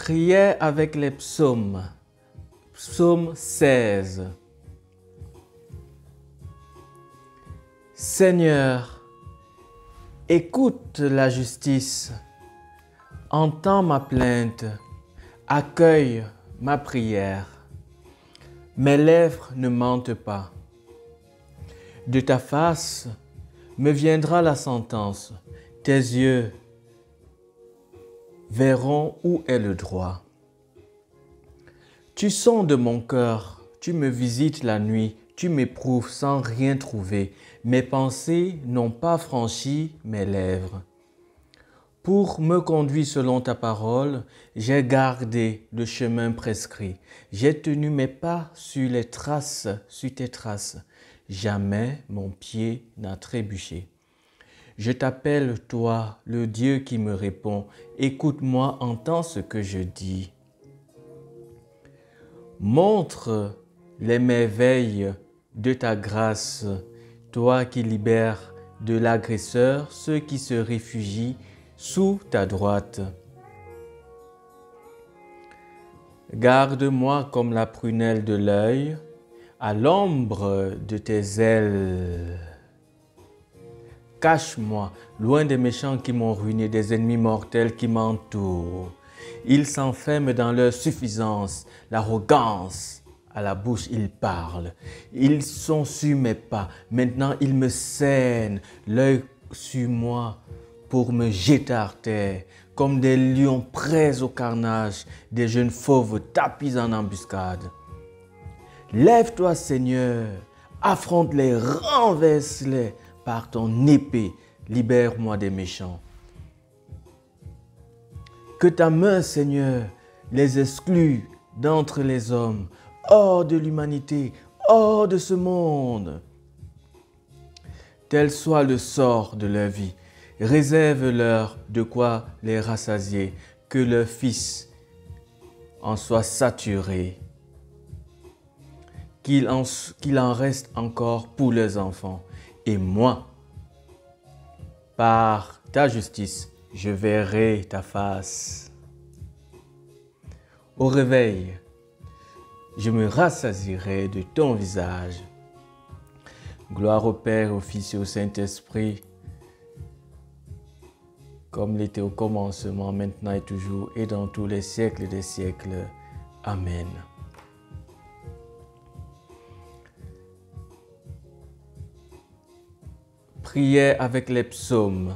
Prière avec les psaumes. Psaume 16. Seigneur, écoute la justice, entends ma plainte, accueille ma prière. Mes lèvres ne mentent pas. De ta face me viendra la sentence, tes yeux verront où est le droit. Tu sondes mon cœur, tu me visites la nuit, tu m'éprouves sans rien trouver. Mes pensées n'ont pas franchi mes lèvres. Pour me conduire selon ta parole, j'ai gardé le chemin prescrit. J'ai tenu mes pas sur tes traces. Jamais mon pied n'a trébuché. Je t'appelle, toi, le Dieu qui me répond. Écoute-moi, entends ce que je dis. Montre les merveilles de ta grâce, toi qui libères de l'agresseur ceux qui se réfugient sous ta droite. Garde-moi comme la prunelle de l'œil, à l'ombre de tes ailes. Cache-moi, loin des méchants qui m'ont ruiné, des ennemis mortels qui m'entourent. Ils s'enferment dans leur suffisance, l'arrogance. À la bouche, ils parlent. Ils sont sur mes pas. Maintenant, ils me saignent, l'œil sur moi pour me jeter à terre. Comme des lions prêts au carnage, des jeunes fauves tapis en embuscade. Lève-toi, Seigneur, affronte-les, renverse-les. Par ton épée, libère-moi des méchants. Que ta main, Seigneur, les exclue d'entre les hommes, hors de l'humanité, hors de ce monde. Tel soit le sort de leur vie, réserve-leur de quoi les rassasier, que leur fils en soit saturé, qu'il en reste encore pour leurs enfants. Et moi, par ta justice, je verrai ta face. Au réveil, je me rassasierai de ton visage. Gloire au Père, au Fils et au Saint-Esprit, comme il était au commencement, maintenant et toujours, et dans tous les siècles des siècles. Amen. Prière avec les psaumes.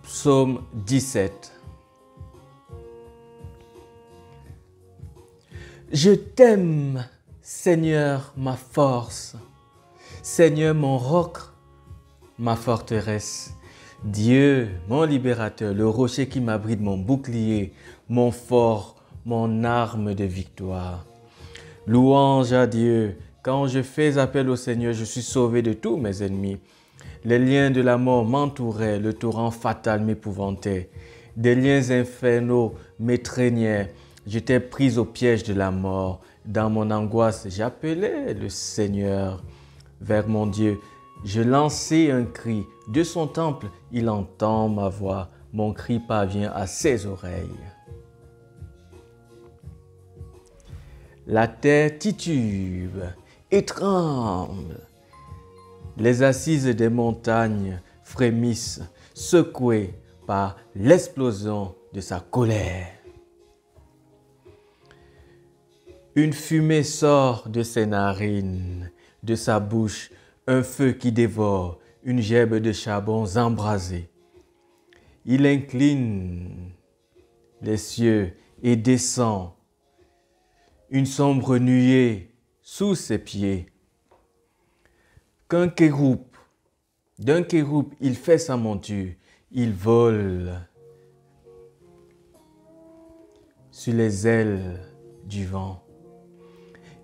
Psaume 17. Je t'aime, Seigneur, ma force. Seigneur, mon roc, ma forteresse. Dieu, mon libérateur, le rocher qui m'abrite, mon bouclier, mon fort, mon arme de victoire. Louange à Dieu. Quand je fais appel au Seigneur, je suis sauvé de tous mes ennemis. Les liens de la mort m'entouraient, le torrent fatal m'épouvantait. Des liens infernaux m'étreignaient. J'étais prise au piège de la mort. Dans mon angoisse, j'appelais le Seigneur vers mon Dieu. Je lançai un cri. De son temple, il entend ma voix. Mon cri parvient à ses oreilles. La terre titube et tremble. Les assises des montagnes frémissent, secouées par l'explosion de sa colère. Une fumée sort de ses narines, de sa bouche, un feu qui dévore, une gerbe de charbons embrasés. Il incline les cieux et descend, une sombre nuée sous ses pieds. D'un kéroub, il fait sa monture, il vole sur les ailes du vent.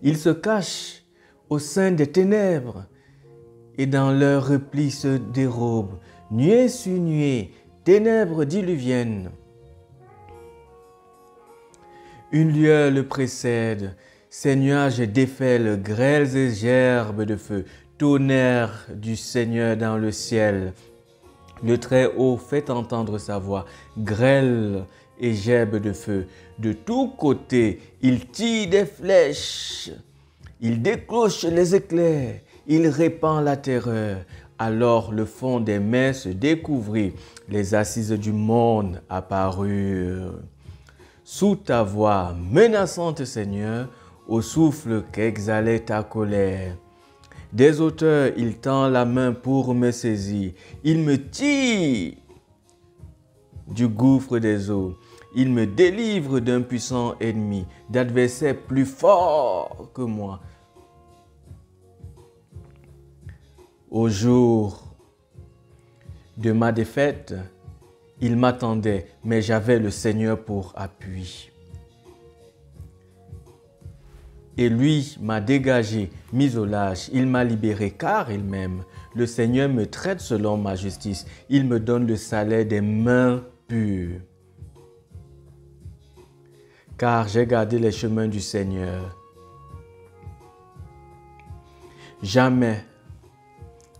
Il se cache au sein des ténèbres et dans leurs replis se dérobe, nuée sur nuée, ténèbres diluviennes. Une lueur le précède, ses nuages déferlent, grêles et gerbes de feu. Tonnerre du Seigneur dans le ciel. Le Très-Haut fait entendre sa voix, grêle et gerbes de feu. De tous côtés, il tire des flèches. Il déclenche les éclairs. Il répand la terreur. Alors le fond des mers se découvrit. Les assises du monde apparurent. Sous ta voix menaçante, Seigneur, au souffle qu'exhalait ta colère. Des hauteurs, il tend la main pour me saisir. Il me tire du gouffre des eaux. Il me délivre d'un puissant ennemi, d'adversaires plus forts que moi. Au jour de ma défaite, il m'attendait, mais j'avais le Seigneur pour appui. Et lui m'a dégagé, mis au large. Il m'a libéré car il m'aime. Le Seigneur me traite selon ma justice. Il me donne le salaire des mains pures. Car j'ai gardé les chemins du Seigneur. Jamais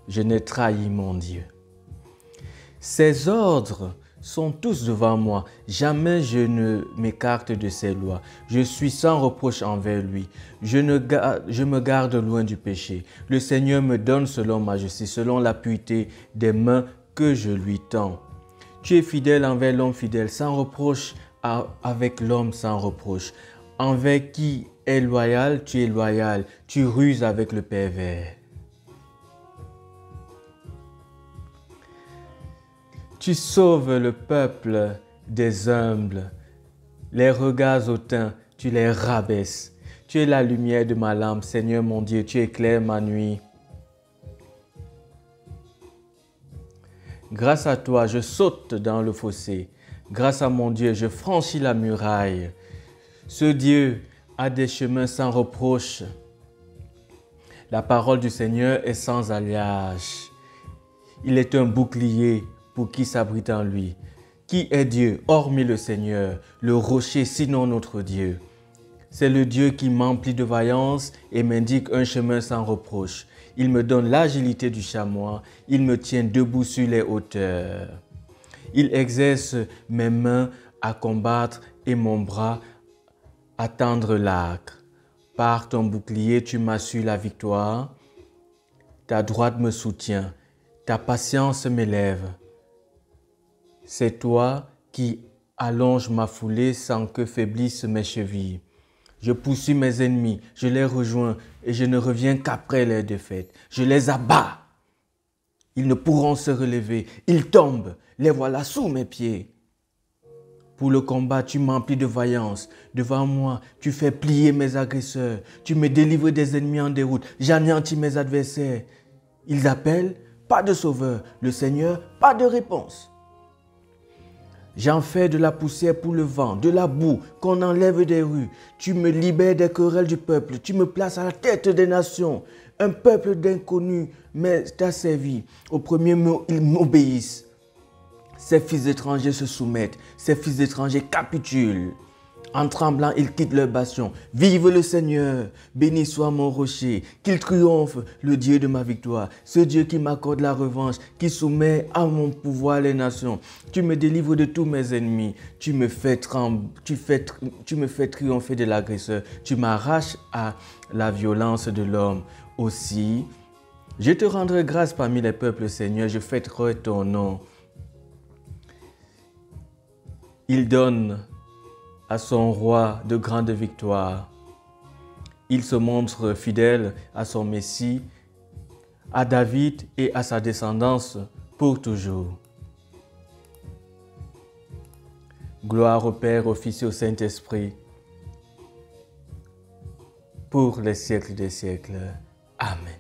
je n'ai trahi mon Dieu. Ses ordres sont tous devant moi. Jamais je ne m'écarte de ses lois. Je suis sans reproche envers lui. Je me garde loin du péché. Le Seigneur me donne selon ma justice, selon la pureté des mains que je lui tends. Tu es fidèle envers l'homme fidèle, sans reproche avec l'homme sans reproche. Envers qui est loyal, tu es loyal. Tu ruses avec le pervers. Tu sauves le peuple des humbles. Les regards hautains, tu les rabaisses. Tu es la lumière de ma lampe, Seigneur mon Dieu, tu éclaires ma nuit. Grâce à toi, je saute dans le fossé. Grâce à mon Dieu, je franchis la muraille. Ce Dieu a des chemins sans reproche. La parole du Seigneur est sans alliage. Il est un bouclier pour qui s'abrite en lui. Qui est Dieu, hormis le Seigneur, le rocher, sinon notre Dieu? C'est le Dieu qui m'emplit de vaillance et m'indique un chemin sans reproche. Il me donne l'agilité du chamois, il me tient debout sur les hauteurs. Il exerce mes mains à combattre et mon bras à tendre l'arc. Par ton bouclier, tu m'assures la victoire. Ta droite me soutient, ta patience m'élève. C'est toi qui allonges ma foulée sans que faiblissent mes chevilles. Je poursuis mes ennemis, je les rejoins et je ne reviens qu'après leur défaite. Je les abats. Ils ne pourront se relever. Ils tombent. Les voilà sous mes pieds. Pour le combat, tu m'emplis de vaillance. Devant moi, tu fais plier mes agresseurs. Tu me délivres des ennemis en déroute. J'anéantis mes adversaires. Ils appellent, pas de sauveur. Le Seigneur, pas de réponse. J'en fais de la poussière pour le vent, de la boue qu'on enlève des rues. Tu me libères des querelles du peuple. Tu me places à la tête des nations. Un peuple d'inconnus m'est asservi. Au premier mot, ils m'obéissent. Ces fils étrangers se soumettent. Ces fils étrangers capitulent. En tremblant, ils quittent leur bastion. Vive le Seigneur, béni soit mon rocher, qu'il triomphe, le Dieu de ma victoire, ce Dieu qui m'accorde la revanche, qui soumet à mon pouvoir les nations. Tu me délivres de tous mes ennemis, tu me fais triompher de l'agresseur, tu m'arraches à la violence de l'homme. Aussi, je te rendrai grâce parmi les peuples, Seigneur, je fêterai ton nom. Il donne à son roi de grandes victoires. Il se montre fidèle à son Messie, à David et à sa descendance pour toujours. Gloire au Père, au Fils et au Saint-Esprit, pour les siècles des siècles. Amen.